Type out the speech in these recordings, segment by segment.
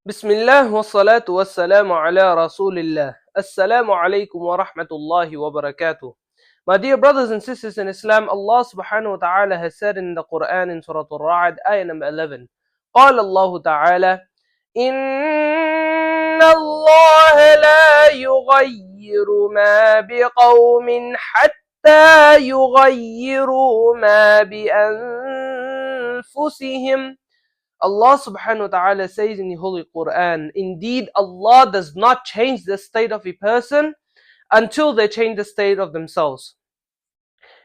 Bismillah wa salatu wa salamu ala Rasulillah. Assalamu alaikum wa rahmatullahi wa barakatuh. My dear brothers and sisters in Islam, Allah subhanahu wa ta'ala has said in the Quran in Surah Ra'd, ayah number 11. قال الله تعالى: إن الله لا يغير ما بقوم حتى يغيروا ما بأنفسهم. Allah subhanahu wa ta'ala says in the Holy Quran, indeed Allah does not change the state of a person until they change the state of themselves.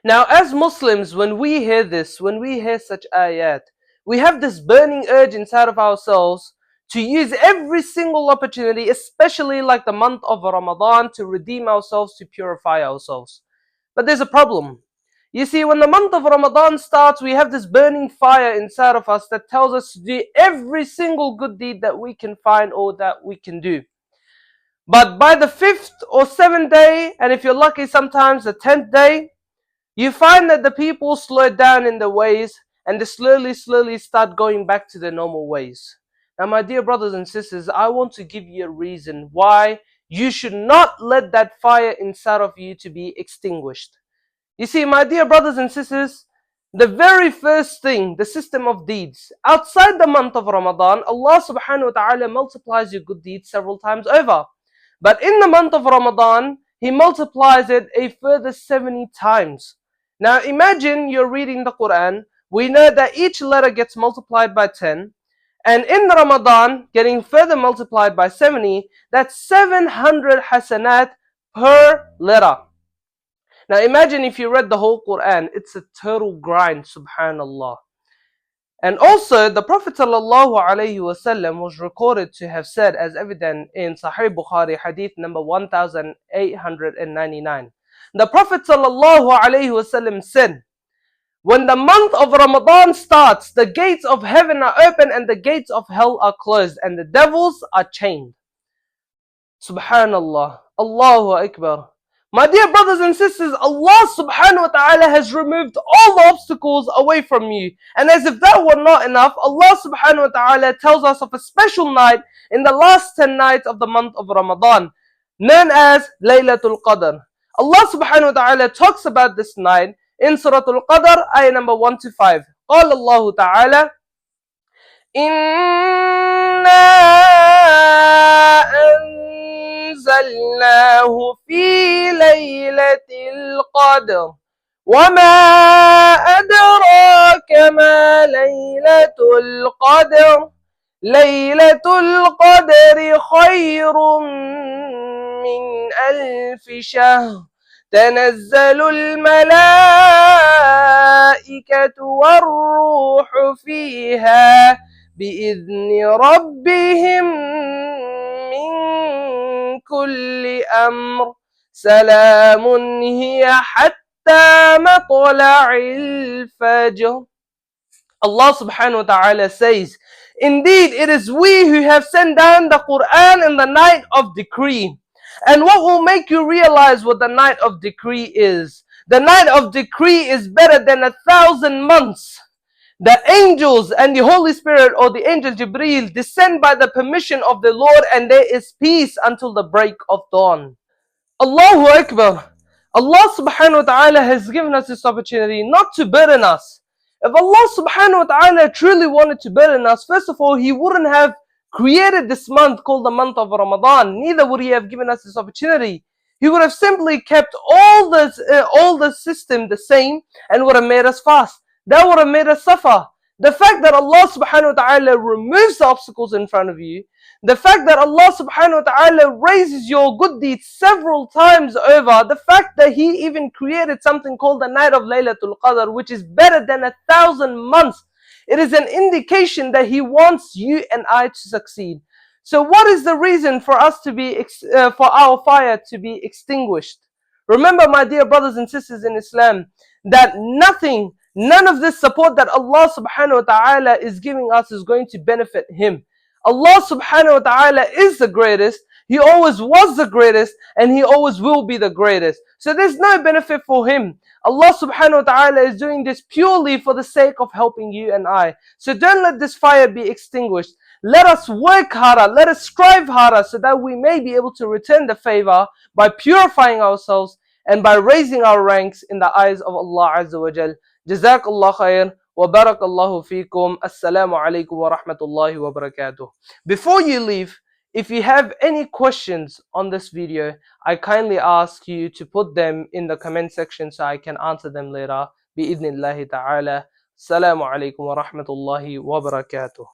Now as Muslims, when we hear this, when we hear such ayat, we have this burning urge inside of ourselves to use every single opportunity, especially like the month of Ramadan, to redeem ourselves, to purify ourselves. But there's a problem. You see, when the month of Ramadan starts, we have this burning fire inside of us that tells us to do every single good deed that we can find or that we can do. But by the 5th or 7th day, and if you're lucky sometimes the 10th day, you find that the people slow down in their ways and they slowly start going back to their normal ways. Now my dear brothers and sisters, I want to give you a reason why you should not let that fire inside of you to be extinguished. You see, my dear brothers and sisters, the very first thing, the system of deeds, outside the month of Ramadan, Allah subhanahu wa ta'ala multiplies your good deeds several times over. But in the month of Ramadan, He multiplies it a further 70 times. Now imagine you're reading the Quran. We know that each letter gets multiplied by 10. And in Ramadan, getting further multiplied by 70, that's 700 hasanat per letter. Now imagine if you read the whole Quran, it's a total grind, subhanallah. And also the Prophet ﷺ was recorded to have said, as evident in Sahih Bukhari Hadith number 1899. The Prophet ﷺ said, when the month of Ramadan starts, the gates of heaven are open and the gates of hell are closed and the devils are chained. Subhanallah. Allahu Akbar. My dear brothers and sisters, Allah subhanahu wa ta'ala has removed all the obstacles away from you. And as if that were not enough, Allah subhanahu wa ta'ala tells us of a special night in the last 10 nights of the month of Ramadan, known as Laylatul Qadr. Allah subhanahu wa ta'ala talks about this night in Surah Qadr, ayah number 1 to 5. قال الله تعالى: أنزلناه في ليلة القدر وما أدراك ما ليلة القدر ليلة القدر خير من 1000 شهر تنزل الملائكة والروح فيها بإذن ربهم من كل أمر سلام هي حتى مطلع الفجر. Allah subhanahu wa ta'ala says, indeed it is we who have sent down the Quran in the night of decree. And what will make you realize what the night of decree is? The night of decree is better than 1,000 months. The angels and the Holy Spirit, or the angel Jibreel, descend by the permission of the Lord, and there is peace until the break of dawn. Allahu Akbar. Allah subhanahu wa ta'ala has given us this opportunity not to burden us. If Allah subhanahu wa ta'ala truly wanted to burden us, first of all, He wouldn't have created this month called the month of Ramadan. Neither would He have given us this opportunity. He would have simply kept all the system the same and would have made us fast. That would have made us suffer. The fact that Allah subhanahu wa ta'ala removes the obstacles in front of you, the fact that Allah subhanahu wa ta'ala raises your good deeds several times over, the fact that He even created something called the night of Laylatul Qadr, which is better than 1,000 months, it is an indication that He wants you and I to succeed. So what is the reason for us to be, for our fire to be extinguished? Remember, my dear brothers and sisters in Islam, that none of this support that Allah subhanahu wa ta'ala is giving us is going to benefit Him. Allah subhanahu wa ta'ala is the greatest. He always was the greatest and He always will be the greatest. So there's no benefit for Him. Allah subhanahu wa ta'ala is doing this purely for the sake of helping you and I. So don't let this fire be extinguished. Let us work harder, let us strive harder so that we may be able to return the favor by purifying ourselves and by raising our ranks in the eyes of Allah Azza wa Jal. Jazakallah khair wa barakallahu feekum. Assalamu alaikum wa rahmatullahi wa barakatuh. Before you leave, if you have any questions on this video, I kindly ask you to put them in the comment section so I can answer them later. Bi-idhnillahi ta'ala. Assalamu alaikum wa rahmatullahi wa barakatuh.